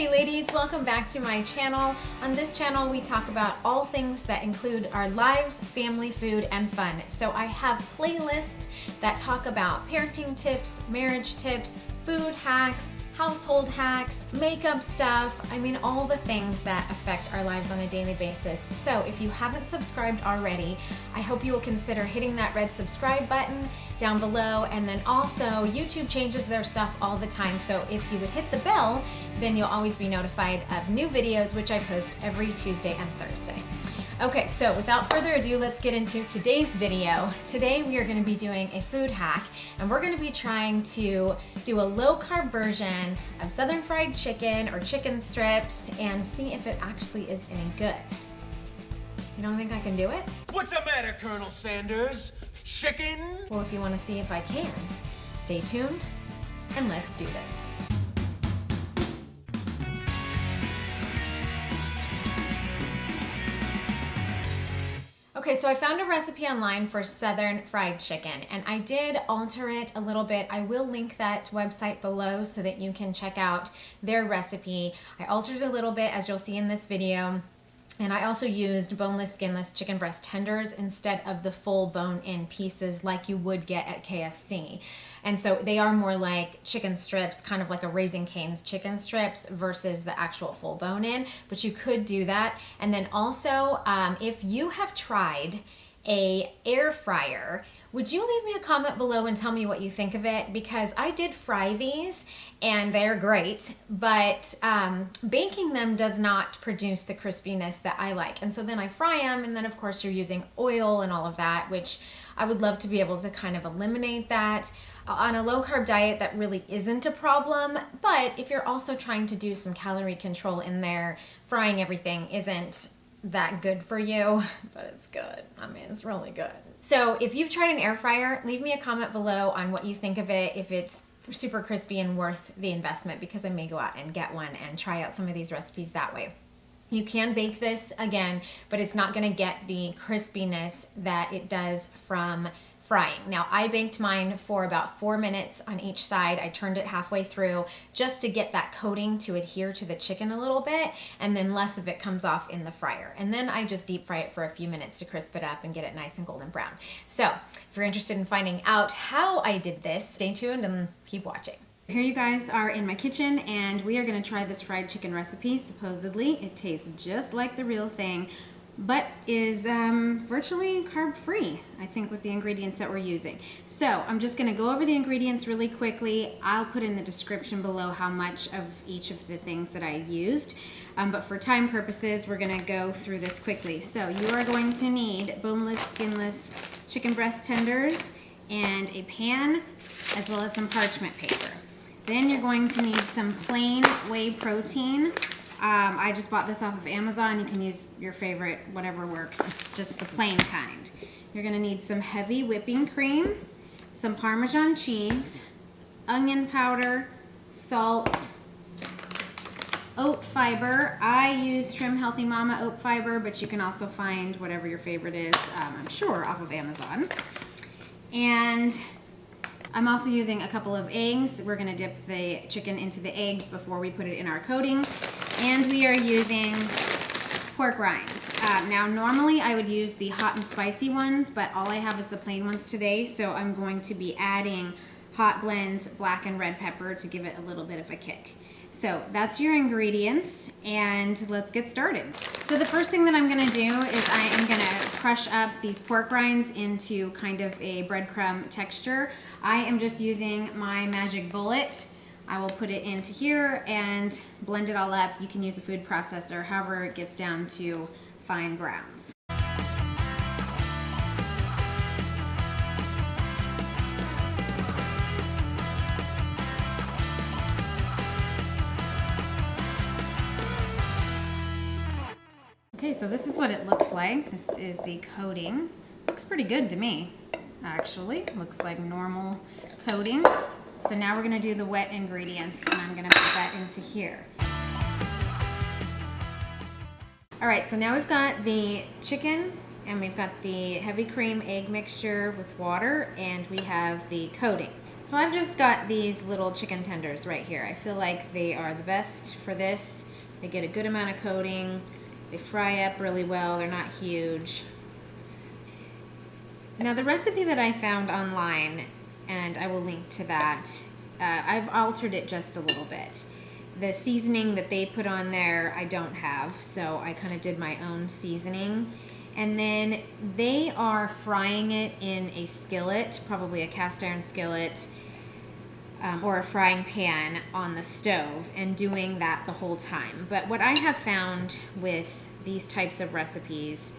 Hey ladies, welcome back to my channel. On this channel we talk about all things that include our lives, family, food, and fun. So I have playlists that talk about parenting tips, marriage tips, food hacks, household hacks, makeup stuff, I mean all the things that affect our lives on a daily basis. So if you haven't subscribed already, I hope you will consider hitting that red subscribe button down below, and then also YouTube changes their stuff all the time, so if you would hit the bell, then you'll always be notified of new videos, which I post every Tuesday and Thursday. Okay, so without further ado, let's get into today's video. Today we are going to be doing a food hack, and we're going to be trying to do a low-carb version of Southern fried chicken or chicken strips and see if it actually is any good. You don't think I can do it? What's the matter, Colonel Sanders? Chicken? Well, if you want to see if I can, stay tuned and let's do this. Okay, so I found a recipe online for Southern fried chicken, and I did alter it a little bit. I will link that website below so that you can check out their recipe. I altered it a little bit, as you'll see in this video. And I also used boneless, skinless chicken breast tenders instead of the full bone-in pieces like you would get at KFC. And so they are more like chicken strips, kind of like a Raising Cane's chicken strips versus the actual full bone-in, but you could do that. And then also, if you have tried a air fryer, would you leave me a comment below and tell me what you think of it? Because I did fry these and they're great, but baking them does not produce the crispiness that I like. And so then I fry them, and then of course you're using oil and all of that, which I would love to be able to kind of eliminate that. On a low carb diet, that really isn't a problem, but if you're also trying to do some calorie control in there, frying everything isn't that good for you, but it's good. I mean, it's really good. So if you've tried an air fryer, leave me a comment below on what you think of it, if it's super crispy and worth the investment, because I may go out and get one and try out some of these recipes that way. You can bake this again, but it's not gonna get the crispiness that it does from frying. Now, I baked mine for about 4 minutes on each side. I turned it halfway through just to get that coating to adhere to the chicken a little bit, and then less of it comes off in the fryer. And then I just deep fry it for a few minutes to crisp it up and get it nice and golden brown. So if you're interested in finding out how I did this, stay tuned and keep watching. Here you guys are in my kitchen, and we are gonna try this fried chicken recipe. Supposedly, it tastes just like the real thing, but is virtually carb-free, I think, with the ingredients that we're using. So I'm just gonna go over the ingredients really quickly. I'll put in the description below how much of each of the things that I used. But for time purposes, we're gonna go through this quickly. So you are going to need boneless, skinless chicken breast tenders and a pan, as well as some parchment paper. Then you're going to need some plain whey protein. I just bought this off of Amazon. You can use your favorite, whatever works, just the plain kind. You're gonna need some heavy whipping cream, some Parmesan cheese, onion powder, salt, oat fiber. I use Trim Healthy Mama oat fiber, but you can also find whatever your favorite is, I'm sure, off of Amazon. And I'm also using a couple of eggs. We're gonna dip the chicken into the eggs before we put it in our coating. And we are using pork rinds. Now normally I would use the hot and spicy ones, but all I have is the plain ones today, so I'm going to be adding hot blends, black and red pepper, to give it a little bit of a kick. So that's your ingredients, and let's get started. So the first thing that I'm gonna do is I am gonna crush up these pork rinds into kind of a breadcrumb texture. I am just using my magic bullet. I will put it into here and blend it all up. You can use a food processor, however it gets down to fine grounds. Okay, so this is what it looks like. This is the coating. Looks pretty good to me, actually. Looks like normal coating. So now we're gonna do the wet ingredients, and I'm gonna put that into here. All right, so now we've got the chicken, and we've got the heavy cream egg mixture with water, and we have the coating. So I've just got these little chicken tenders right here. I feel like they are the best for this. They get a good amount of coating. They fry up really well. They're not huge. Now the recipe that I found online, and I will link to that, I've altered it just a little bit. The seasoning that they put on there, I don't have, so I kind of did my own seasoning. And then they are frying it in a skillet, probably a cast iron skillet, or a frying pan on the stove, and doing that the whole time. But what I have found with these types of recipes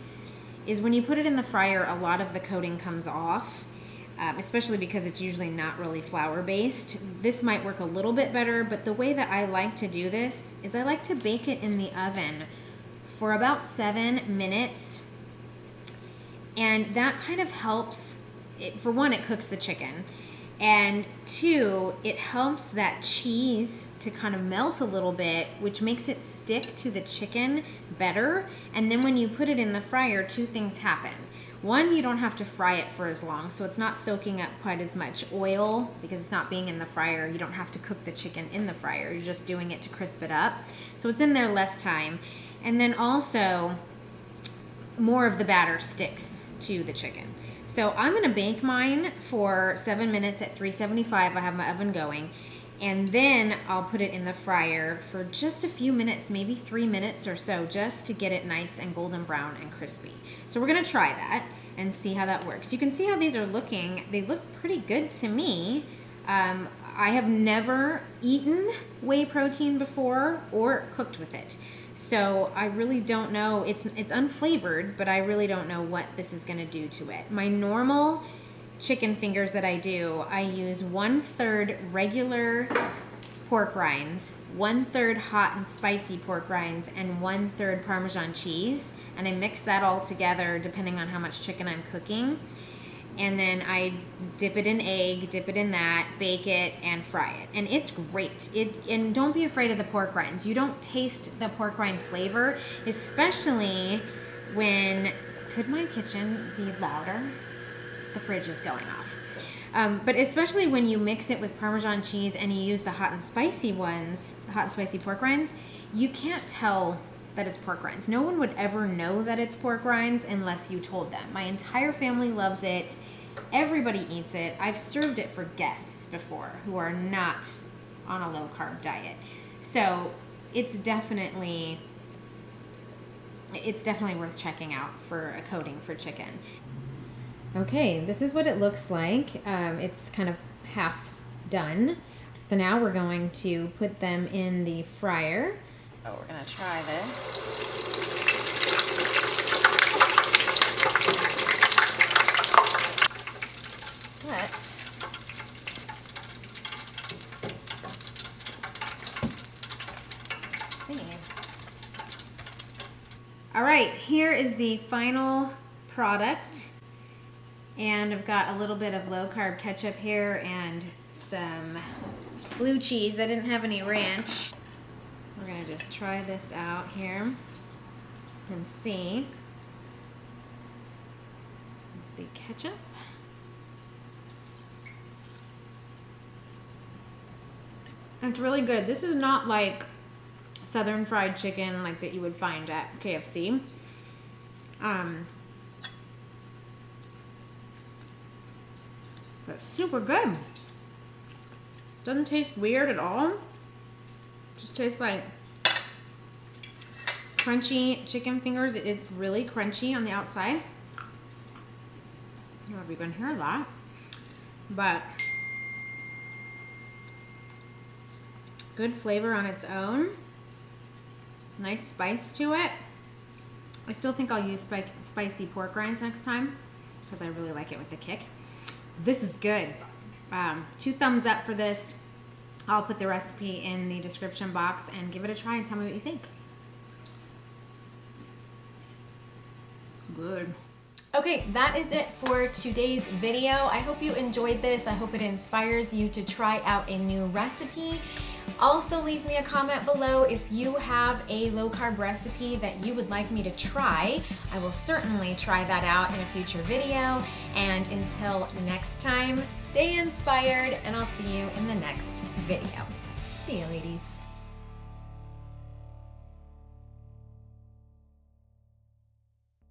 is when you put it in the fryer, a lot of the coating comes off, especially because it's usually not really flour based. This might work a little bit better, but the way that I like to do this is I like to bake it in the oven for about 7 minutes. And that kind of helps, for one, it cooks the chicken. And two, it helps that cheese to kind of melt a little bit, which makes it stick to the chicken better. And then when you put it in the fryer, 2 things happen. One, you don't have to fry it for as long, so it's not soaking up quite as much oil because it's not being in the fryer. You don't have to cook the chicken in the fryer. You're just doing it to crisp it up. So it's in there less time. And then also, more of the batter sticks to the chicken. So I'm gonna bake mine for 7 minutes at 375. I have my oven going. And then I'll put it in the fryer for just a few minutes, maybe 3 minutes or so, just to get it nice and golden brown and crispy. So we're gonna try that and see how that works. You can see how these are looking. They look pretty good to me. I have never eaten whey protein before or cooked with it. So I really don't know, it's unflavored, but I really don't know what this is gonna do to it. My normal chicken fingers that I do, I use 1/3 regular pork rinds, 1/3 hot and spicy pork rinds, and 1/3 Parmesan cheese. And I mix that all together depending on how much chicken I'm cooking. And then I dip it in egg, dip it in that, bake it, and fry it. And it's great. And don't be afraid of the pork rinds. You don't taste the pork rind flavor, especially when, could my kitchen be louder? The fridge is going off. But especially when you mix it with Parmesan cheese and you use the hot and spicy ones, the hot and spicy pork rinds, you can't tell that it's pork rinds. No one would ever know that it's pork rinds unless you told them. My entire family loves it. Everybody eats it. I've served it for guests before who are not on a low carb diet. So it's definitely worth checking out for a coating for chicken. Okay, this is what it looks like. It's kind of half done. So now we're going to put them in the fryer. Oh, we're gonna try this. But let's see. All right, here is the final product. And I've got a little bit of low carb ketchup here and some blue cheese. I didn't have any ranch. We're gonna just try this out here and see the ketchup. It's really good. This is not like Southern fried chicken like that you would find at KFC. That's super good. Doesn't taste weird at all. Just tastes like crunchy chicken fingers. It's really crunchy on the outside. I don't know if you can hear that, but good flavor on its own. Nice spice to it. I still think I'll use spicy pork rinds next time because I really like it with the kick. This is good. 2 thumbs up for this. I'll put the recipe in the description box and give it a try and tell me what you think. Good. Okay, that is it for today's video. I hope you enjoyed this. I hope it inspires you to try out a new recipe. Also, leave me a comment below if you have a low-carb recipe that you would like me to try. I will certainly try that out in a future video. And until next time, stay inspired, and I'll see you in the next video. See you, ladies.